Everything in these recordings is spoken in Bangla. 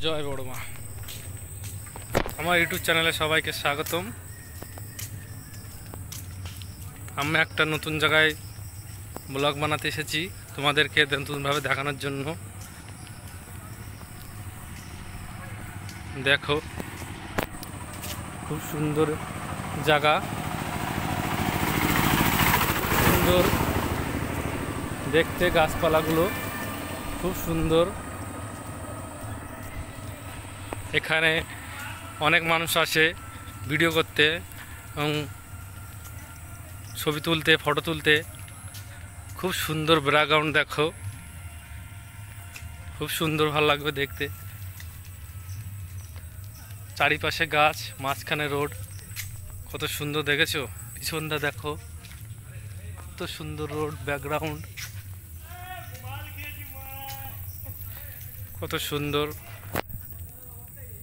জয় বড় মা। আমার ইউটিউব চ্যানেলে সবাইকে স্বাগতম। আমি একটা নতুন জায়গায় ব্লগ বানাতে এসেছি তোমাদেরকে নতুনভাবে দেখানোর জন্য। দেখো খুব সুন্দর জায়গা, সুন্দর দেখতে, গাছপালাগুলো খুব সুন্দর। এখানে অনেক মানুষ আসে ভিডিও করতে এবং ছবি তুলতে, ফটো তুলতে। খুব সুন্দর ব্যাকগ্রাউন্ড, দেখো খুব সুন্দর, ভালো লাগবে দেখতে। চারিপাশে গাছ, মাঝখানে রোড, কত সুন্দর দেখেছো। পিছনটা দেখো কত সুন্দর রোড, ব্যাকগ্রাউন্ড কত সুন্দর।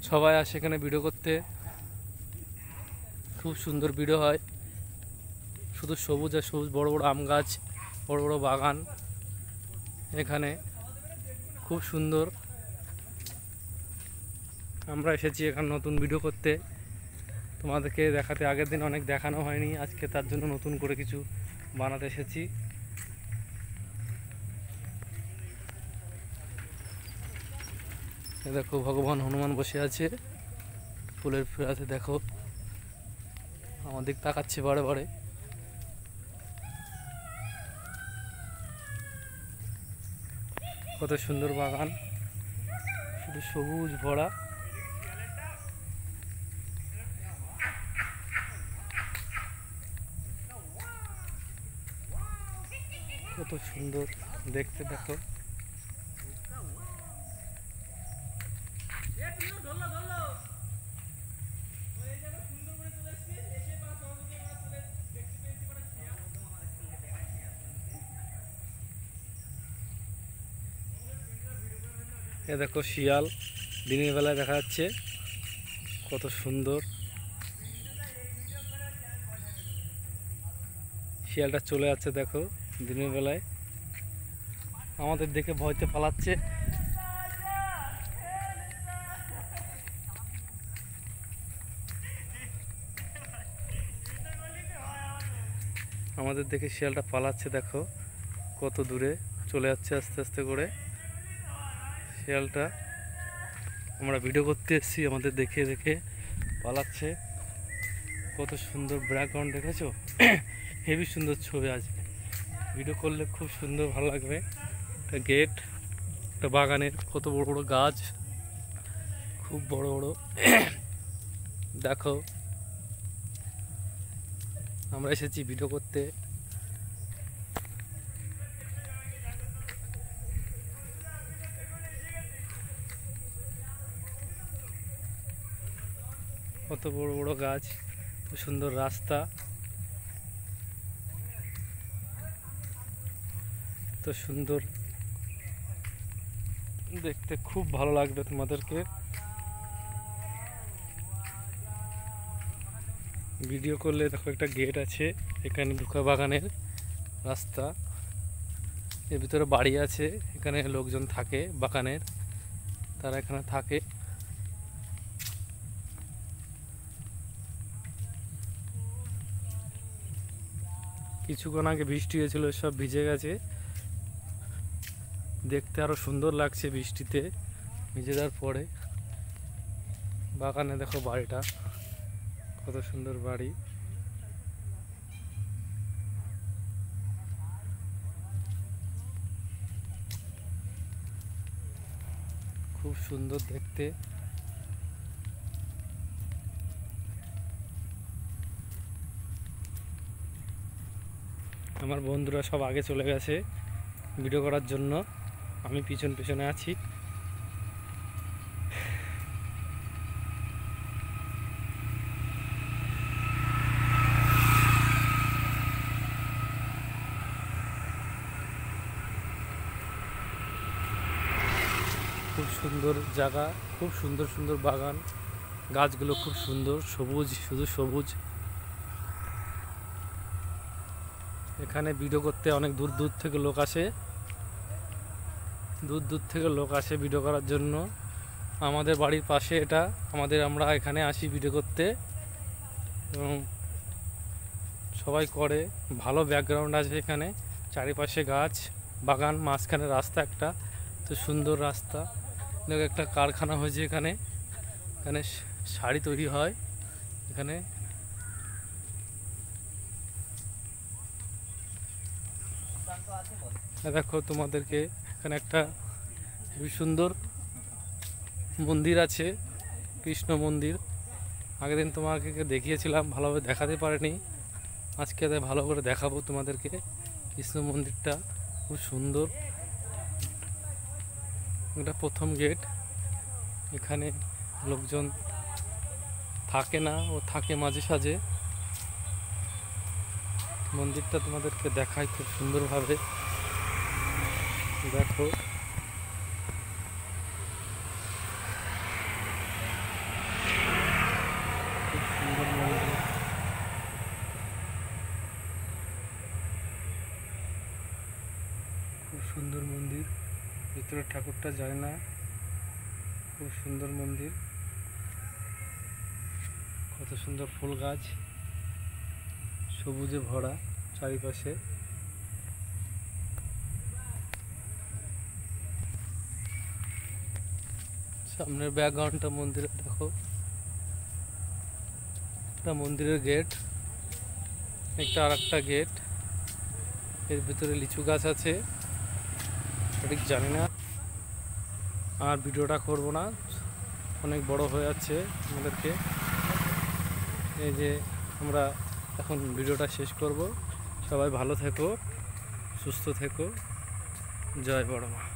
সবাই আসে এখানে ভিডিও করতে, খুব সুন্দর ভিডিও হয়। শুধু সবুজ আর সবুজ, বড় বড় আম গাছ, বড় বড় বাগান এখানে, খুব সুন্দর। আমরা এসেছি এখানে নতুন ভিডিও করতে, তোমাদেরকে দেখাতে। আগের দিন অনেক দেখানো হয়নি, আজকে তার জন্য নতুন করে কিছু বানাতে এসেছি। দেখো ভগবান হনুমান বসে আছে, ফুলের ফিরাতে দেখো, আমার দিক তাকাচ্ছে বারে বারে। কত সুন্দর বাগান, শুধু সবুজ ভরা। কত সুন্দর দেখতে, দেখো এ দেখো শিয়াল দিনের বেলায় দেখা যাচ্ছে, কত সুন্দর। শিয়ালটা চলে যাচ্ছে দেখো দিনের বেলায়, আমাদের দেখে ভয়তে পালাচ্ছে। আমাদের দেখে শিয়ালটা পালাচ্ছে, দেখো কত দূরে চলে যাচ্ছে আস্তে আস্তে করে শিয়ালটা। আমরা ভিডিও করতে এসেছি, আমাদের দেখে দেখে পালাচ্ছে। কত সুন্দর ব্যাকগ্রাউন্ড দেখেছো, হেভি সুন্দর ছবি আসবে। ভিডিও করলে খুব সুন্দর, ভালো লাগবে। একটা গেট, একটা বাগানের, কত বড় বড় গাছ, খুব বড় বড়। দেখো আমরা এসেছি ভিডিও করতে। কত বড় বড় গাছ, খুব সুন্দর রাস্তা, তো সুন্দর দেখতে, খুব ভালো লাগবে তোমাদেরকে। ভিডিও করলে দেখো একটা গেট আছে, এখানে ঢুকা বাগানের রাস্তা, এর ভিতরে বাড়ি আছে, এখানে লোকজন থাকে বাগানের, তারা এখানে থাকে। কিছুক্ষণ আগে বৃষ্টি হয়েছিল, সব ভিজে গেছে, দেখতে আরো সুন্দর লাগছে বৃষ্টিতে ভিজে যাওয়ার পরে। বাগানে দেখো বাড়িটা, কত সুন্দর বাড়ি। খুব সুন্দর দেখতে। আমার বন্ধুরা সব আগে চলে গেছে ভিডিও করার জন্য, আমি পিছন পিছনে আছি। খুব সুন্দর জায়গা, খুব সুন্দর সুন্দর বাগান, গাছগুলো খুব সুন্দর, সবুজ, শুধু সবুজ। এখানে ভিডিও করতে অনেক দূর দূর থেকে লোক আসে, দূর দূর থেকে লোক আসে ভিডিও করার জন্য। আমাদের বাড়ির পাশে এটা। আমরা এখানে আসি ভিডিও করতে এবং সবাই করে। ভালো ব্যাকগ্রাউন্ড আছে এখানে, চারিপাশে গাছ, বাগান, মাঝখানে রাস্তা একটা, তো সুন্দর রাস্তা। দেখো একটা কারখানা হয়েছে এখানে, এখানে শাড়ি তৈরি হয় এখানে। দেখো তোমাদেরকে এখানে একটা খুবই সুন্দর মন্দির আছে, কৃষ্ণ মন্দির। আগের দিন তোমাকে দেখিয়েছিলাম, ভালোভাবে দেখাতে পারিনি, আজকে ভালো করে দেখাবো তোমাদেরকে। কৃষ্ণ মন্দিরটা খুব সুন্দর। এটা প্রথম গেট। এখানে লোকজন থাকে না, ও থাকে মাঝে সাঝে। মন্দিরটা তোমাদেরকে দেখাই খুব সুন্দরভাবে। দেখো খুব সুন্দর মন্দির, খুব সুন্দর মন্দির। ভিতরে ঠাকুরটা যায় না, খুব সুন্দর মন্দির। কত সুন্দর ফুল গাছ, সবুজে ভরা চারিপাশে। সামনের ব্যাকগ্রাউন্ডটা মন্দিরে দেখো, এটা মন্দিরের গেট। একটা আর একটা গেট, এর ভিতরে লিচু গাছ আছে, সঠিক জানি না। আর ভিডিওটা করব না, অনেক বড় হয়ে যাচ্ছে আমাদেরকে। এই যে আমরা এখন ভিডিওটা শেষ করব। সবাই ভালো থেকো, সুস্থ থেকো। জয় বড় মা।